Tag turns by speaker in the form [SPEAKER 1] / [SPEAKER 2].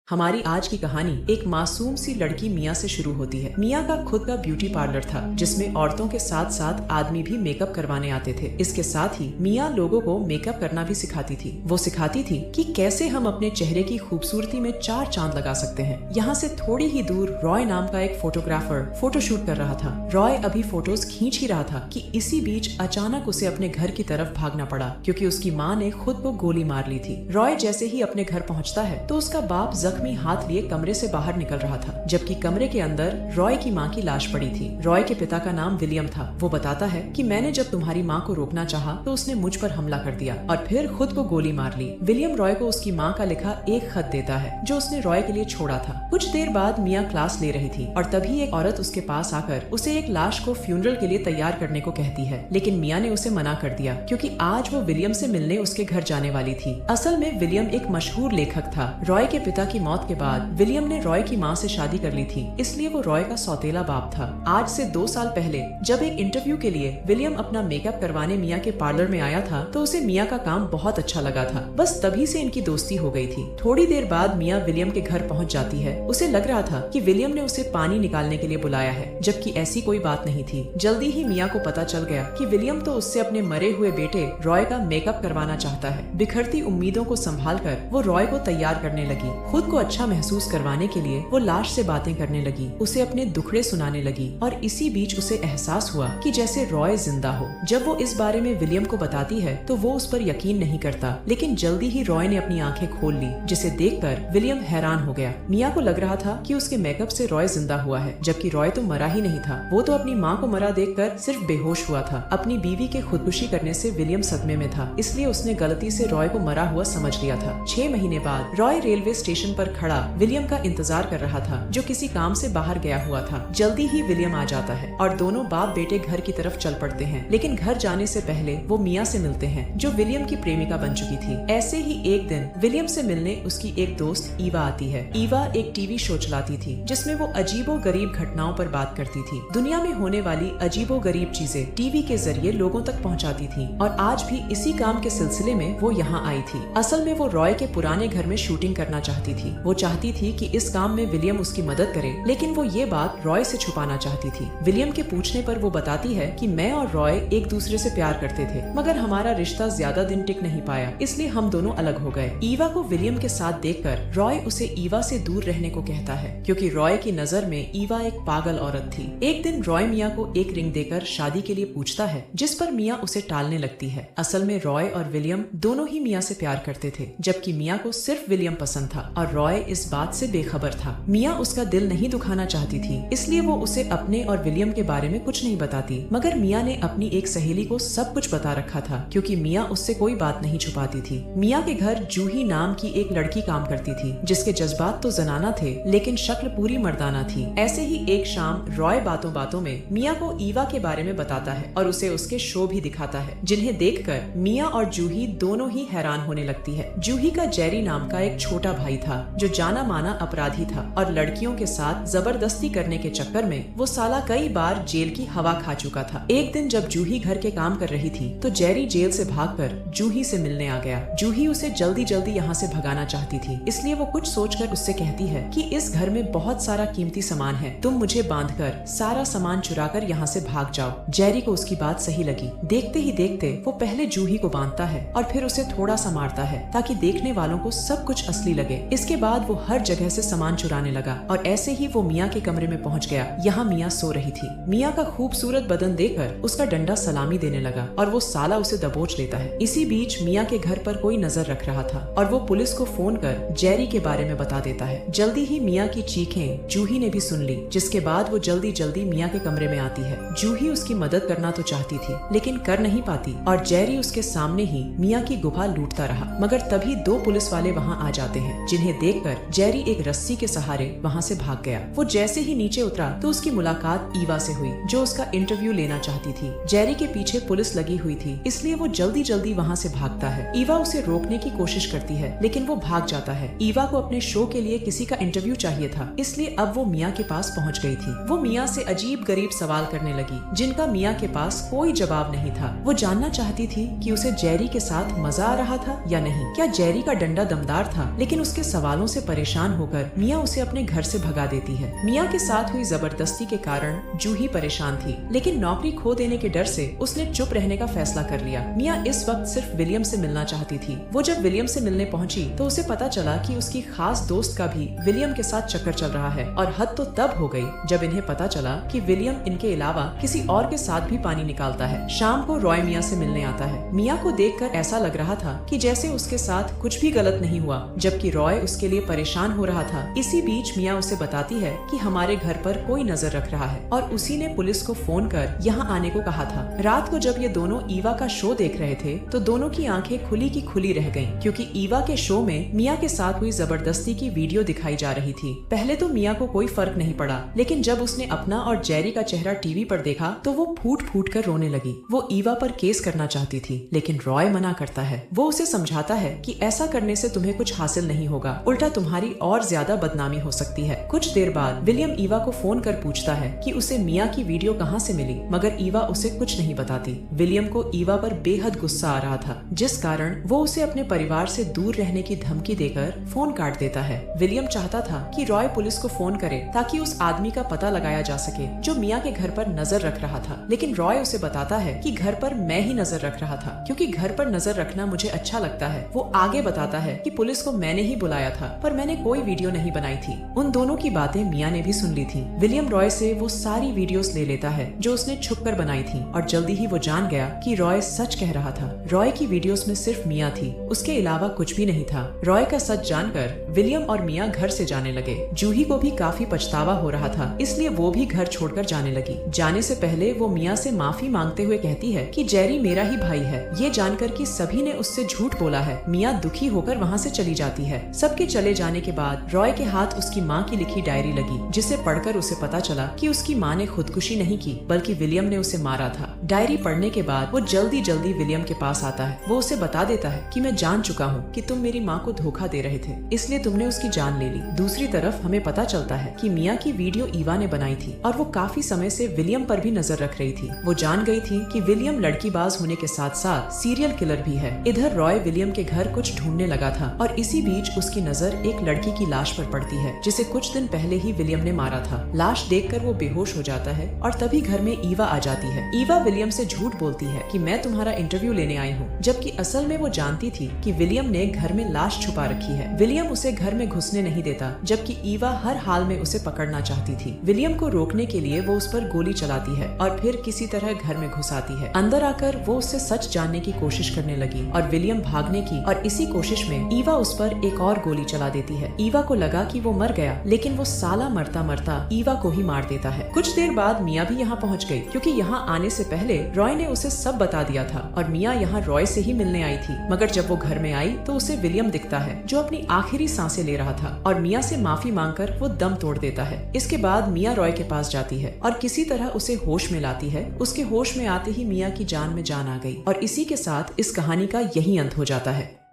[SPEAKER 1] हमारी आज की कहानी एक मासूम सी लड़की मिया से शुरू होती है। मिया का खुद का ब्यूटी पार्लर था जिसमें औरतों के साथ साथ आदमी भी मेकअप करवाने आते थे। इसके साथ ही मिया लोगों को मेकअप करना भी सिखाती थी। वो सिखाती थी कि कैसे हम अपने चेहरे की खूबसूरती में चार चांद लगा सकते हैं। यहाँ से थोड़ी ही दूर रॉय नाम का एक फोटोग्राफर फोटोशूट कर रहा था। रॉय अभी फोटोज खींच ही रहा था कि इसी बीच अचानक उसे अपने घर की तरफ भागना पड़ा क्योंकि उसकी माँ ने खुद को गोली मार ली थी। रॉय जैसे ही अपने घर पहुँचता है तो उसका बाप जख्मी हाथ लिए कमरे से बाहर निकल रहा था, जबकि कमरे के अंदर रॉय की माँ की लाश पड़ी थी। रॉय के पिता का नाम विलियम था। वो बताता है कि मैंने जब तुम्हारी माँ को रोकना चाहा तो उसने मुझ पर हमला कर दिया और फिर खुद को गोली मार ली। विलियम रॉय को उसकी माँ का लिखा एक खत देता है जो उसने रॉय के लिए छोड़ा था। कुछ देर बाद मिया क्लास ले रही थी और तभी एक औरत उसके पास आकर उसे एक लाश को फ्यूनरल के लिए तैयार करने को कहती है, लेकिन मिया ने उसे मना कर दिया क्योंकि आज वो विलियम से मिलने उसके घर जाने वाली थी। असल में विलियम एक मशहूर लेखक था। रॉय के पिता की मौत के बाद विलियम ने रॉय की माँ से शादी कर ली थी, इसलिए वो रॉय का सौतेला बाप था। आज से 2 साल पहले जब एक इंटरव्यू के लिए विलियम अपना मेकअप करवाने मिया के पार्लर में आया था तो उसे मिया का काम बहुत अच्छा लगा था। बस तभी से इनकी दोस्ती हो गई थी। थोड़ी देर बाद मिया विलियम के घर पहुँच जाती है। उसे लग रहा था कि विलियम ने उसे पानी निकालने के लिए बुलाया है, जबकि ऐसी कोई बात नहीं थी। जल्दी ही मिया को पता चल गया कि विलियम तो उससे अपने मरे हुए बेटे रॉय का मेकअप करवाना चाहता है। बिखरती उम्मीदों को संभाल कर वो रॉय को तैयार करने लगी। खुद को अच्छा महसूस करवाने के लिए वो लाश से बातें करने लगी, उसे अपने दुखड़े सुनाने लगी और इसी बीच उसे एहसास हुआ कि जैसे रॉय जिंदा हो। जब वो इस बारे में विलियम को बताती है तो वो उस पर यकीन नहीं करता, लेकिन जल्दी ही रॉय ने अपनी आंखें खोल ली, जिसे देखकर विलियम हैरान हो गया। मिया को लग रहा था कि उसके मेकअप से रॉय जिंदा हुआ है, जबकि रॉय तो मरा ही नहीं था। वो तो अपनी माँ को मरा देखकर सिर्फ बेहोश हुआ था। अपनी बीवी के खुदकुशी करने से विलियम सदमे में था, इसलिए उसने गलती से रॉय को मरा हुआ समझ लिया था। 6 महीने बाद रॉय रेलवे स्टेशन पर खड़ा विलियम का इंतजार कर रहा था, जो किसी काम से बाहर गया हुआ था। जल्दी ही विलियम आ जाता है और दोनों बाप बेटे घर की तरफ चल पड़ते हैं, लेकिन घर जाने से पहले वो मिया से मिलते हैं जो विलियम की प्रेमिका बन चुकी थी। ऐसे ही एक दिन विलियम से मिलने उसकी एक दोस्त ईवा आती है। ईवा एक टीवी शो चलाती थी जिसमें वो अजीबो गरीब घटनाओं पर बात करती थी। दुनिया में होने वाली अजीबो गरीब चीजें टीवी के जरिए लोगों तक पहुंचाती थी और आज भी इसी काम के सिलसिले में वो यहाँ आई थी। असल में वो रॉय के पुराने घर में शूटिंग करना चाहती थी। वो चाहती थी कि इस काम में विलियम उसकी मदद करे, लेकिन वो ये बात रॉय से छुपाना चाहती थी। विलियम के पूछने पर वो बताती है कि मैं और रॉय एक दूसरे से प्यार करते थे, मगर हमारा रिश्ता ज्यादा दिन टिक नहीं पाया, इसलिए हम दोनों अलग हो गए। ईवा को विलियम के साथ देखकर रॉय उसे ईवा से दूर रहने को कहता है, क्योंकि रॉय की नजर में ईवा एक पागल औरत थी। एक दिन रॉय मिया को एक रिंग देकर शादी के लिए पूछता है, जिस पर मिया उसे टालने लगती है। असल में रॉय और विलियम दोनों ही मिया से प्यार करते थे, जबकि मिया को सिर्फ विलियम पसंद था और रॉय इस बात से बेखबर था। मिया उसका दिल नहीं दुखाना चाहती थी, इसलिए वो उसे अपने और विलियम के बारे में कुछ नहीं बताती, मगर मिया ने अपनी एक सहेली को सब कुछ बता रखा था, क्योंकि मिया उससे कोई बात नहीं छुपाती थी। मिया के घर जूही नाम की एक लड़की काम करती थी, जिसके जज्बात तो जनाना थे, लेकिन शक्ल पूरी मर्दाना थी। ऐसे ही एक शाम रॉय बातों बातों में मिया को ईवा के बारे में बताता है और उसे उसके शो भी दिखाता है, जिन्हें देखकर मिया और जूही दोनों ही हैरान होने लगती है। जूही का जेरी नाम का एक छोटा भाई था जो जाना माना अपराधी था और लड़कियों के साथ जबरदस्ती करने के चक्कर में वो साला कई बार जेल की हवा खा चुका था। एक दिन जब जूही घर के काम कर रही थी तो जेरी जेल से भागकर जूही से मिलने आ गया। जूही उसे जल्दी जल्दी यहाँ से भगाना चाहती थी, इसलिए वो कुछ सोचकर उससे कहती है कि इस घर में बहुत सारा कीमती सामान है, तुम मुझे बांधकर सारा सामान चुराकर यहाँ से भाग जाओ। जेरी को उसकी बात सही लगी। देखते ही देखते वो पहले जूही को बांधता है और फिर उसे थोड़ा सा मारता है ताकि देखने वालों को सब कुछ असली लगे। इसके बाद वो हर जगह से सामान चुराने लगा और ऐसे ही वो मिया के कमरे में पहुंच गया। यहाँ मिया सो रही थी। मिया का खूबसूरत बदन देखकर उसका डंडा सलामी देने लगा और वो साला उसे दबोच लेता है। इसी बीच मिया के घर पर कोई नजर रख रहा था और वो पुलिस को फोन कर जेरी के बारे में बता देता है। जल्दी ही मिया की चीखें जूही ने भी सुन ली, जिसके बाद वो जल्दी जल्दी मिया के कमरे में आती है। जूही उसकी मदद करना तो चाहती थी, लेकिन कर नहीं पाती और जेरी उसके सामने ही मिया की गुफा लूटता रहा। मगर तभी 2 पुलिस वाले वहाँ आ जाते हैं, जिन्हें देखकर जेरी एक रस्सी के सहारे वहाँ से भाग गया। वो जैसे ही नीचे उतरा तो उसकी मुलाकात ईवा से हुई, जो उसका इंटरव्यू लेना चाहती थी। जेरी के पीछे पुलिस लगी हुई थी, इसलिए वो जल्दी जल्दी वहाँ से भागता है। ईवा उसे रोकने की कोशिश करती है, लेकिन वो भाग जाता है। ईवा को अपने शो के लिए किसी का इंटरव्यू चाहिए था, इसलिए अब वो मिया के पास पहुँच गई थी। वो मिया से अजीब गरीब सवाल करने लगी, जिनका मिया के पास कोई जवाब नहीं था। वो जानना चाहती थी कि उसे जेरी के साथ मजा आ रहा था या नहीं, क्या जेरी का डंडा दमदार था, लेकिन उसके सवाल सवालों से परेशान होकर मिया उसे अपने घर से भगा देती है। मिया के साथ हुई जबरदस्ती के कारण जूही परेशान थी, लेकिन नौकरी खो देने के डर से उसने चुप रहने का फैसला कर लिया। मिया इस वक्त सिर्फ विलियम से मिलना चाहती थी। वो जब विलियम से मिलने पहुंची तो उसे पता चला कि उसकी खास दोस्त का भी विलियम के साथ चक्कर चल रहा है, और हद तो तब हो गई जब इन्हें पता चला कि विलियम इनके अलावा किसी और के साथ भी पानी निकालता है। शाम को रॉय मिया से मिलने आता है। मिया को देखकर ऐसा लग रहा था कि जैसे उसके साथ कुछ भी गलत नहीं हुआ, जबकि रॉय उसके लिए परेशान हो रहा था। इसी बीच मिया उसे बताती है कि हमारे घर पर कोई नजर रख रहा है और उसी ने पुलिस को फोन कर यहाँ आने को कहा था। रात को जब ये दोनों ईवा का शो देख रहे थे तो दोनों की आंखें खुली की खुली रह गईं, क्योंकि ईवा के शो में मिया के साथ हुई जबरदस्ती की वीडियो दिखाई जा रही थी। पहले तो मिया को कोई फर्क नहीं पड़ा, लेकिन जब उसने अपना और जेरी का चेहरा टीवी पर देखा तो वो फूट फूट कर रोने लगी। वो ईवा पर केस करना चाहती थी, लेकिन रॉय मना करता है। वो उसे समझाता है कि ऐसा करने से तुम्हें कुछ हासिल नहीं होगा, उल्टा तुम्हारी और ज्यादा बदनामी हो सकती है। कुछ देर बाद विलियम ईवा को फोन कर पूछता है कि उसे मिया की वीडियो कहाँ से मिली, मगर ईवा उसे कुछ नहीं बताती। विलियम को ईवा पर बेहद गुस्सा आ रहा था, जिस कारण वो उसे अपने परिवार से दूर रहने की धमकी देकर फोन काट देता है। विलियम चाहता था कि रॉय पुलिस को फोन करे ताकि उस आदमी का पता लगाया जा सके जो मिया के घर पर नजर रख रहा था, लेकिन रॉय उसे बताता है कि घर पर मैं ही नजर रख रहा था, क्योंकि घर पर नजर रखना मुझे अच्छा लगता है। वो आगे बताता है कि पुलिस को मैंने ही बुलाया था, पर मैंने कोई वीडियो नहीं बनाई थी। उन दोनों की बातें मिया ने भी सुन ली थी। विलियम रॉय से वो सारी वीडियोस ले लेता है जो उसने छुपकर बनाई थी, और जल्दी ही वो जान गया कि रॉय सच कह रहा था। रॉय की वीडियोस में सिर्फ मिया थी, उसके अलावा कुछ भी नहीं था। रॉय का सच जानकर विलियम और मिया घर से जाने लगे। जूही को भी काफी पछतावा हो रहा था, इसलिए वो भी घर छोड़कर जाने लगी। जाने से पहले वो मिया से माफी मांगते हुए कहती है कि जेरी मेरा ही भाई है। ये जानकर कि सभी ने उससे झूठ बोला है, मिया दुखी होकर वहाँ से चली जाती है। सबके चले जाने के बाद रॉय के हाथ उसकी माँ की लिखी डायरी लगी, जिसे पढ़कर उसे पता चला कि उसकी माँ ने खुदकुशी नहीं की, बल्कि विलियम ने उसे मारा था। डायरी पढ़ने के बाद वो जल्दी जल्दी विलियम के पास आता है। वो उसे बता देता है कि मैं जान चुका हूँ कि तुम मेरी माँ को धोखा दे रहे थे, इसलिए तुमने उसकी जान ले ली। दूसरी तरफ हमें पता चलता है कि मिया की वीडियो ईवा ने बनाई थी, और वो काफी समय से विलियम पर भी नजर रख रही थी। वो जान गई थी कि विलियम लड़कीबाज होने के साथ साथ सीरियल किलर भी है। इधर रॉय विलियम के घर कुछ ढूंढने लगा था, और इसी बीच उसकी नजर एक लड़की की लाश पर पड़ती है, जिसे कुछ दिन पहले ही विलियम ने मारा था। लाश देखकर वो बेहोश हो जाता है, और तभी घर में ईवा आ जाती है। ईवा विलियम से झूठ बोलती है कि मैं तुम्हारा इंटरव्यू लेने आई हूँ, जबकि असल में वो जानती थी कि विलियम ने घर में लाश छुपा रखी है। विलियम उसे घर में घुसने नहीं देता, जबकि ईवा हर हाल में उसे पकड़ना चाहती थी। विलियम को रोकने के लिए वो उस पर गोली चलाती है और फिर किसी तरह घर में घुस आती है। अंदर आकर वो उससे सच जानने की कोशिश करने लगी, और विलियम भागने की, और इसी कोशिश में ईवा उस पर एक और गोली चला देती है। ईवा को लगा कि वो मर गया, लेकिन वो साला मरता मरता ईवा को ही मार देता है। कुछ देर बाद मिया भी यहाँ पहुँच गई, क्योंकि यहाँ आने से पहले रॉय ने उसे सब बता दिया था, और मिया यहाँ रॉय से ही मिलने आई थी। मगर जब वो घर में आई तो उसे विलियम दिखता है, जो अपनी आखिरी सांसें ले रहा था, और मिया से माफी मांगकर वो दम तोड़ देता है। इसके बाद मिया रॉय के पास जाती है और किसी तरह उसे होश में लाती है। उसके होश में आते ही मिया की जान में जान आ गई, और इसी के साथ इस कहानी का यही अंत हो जाता है।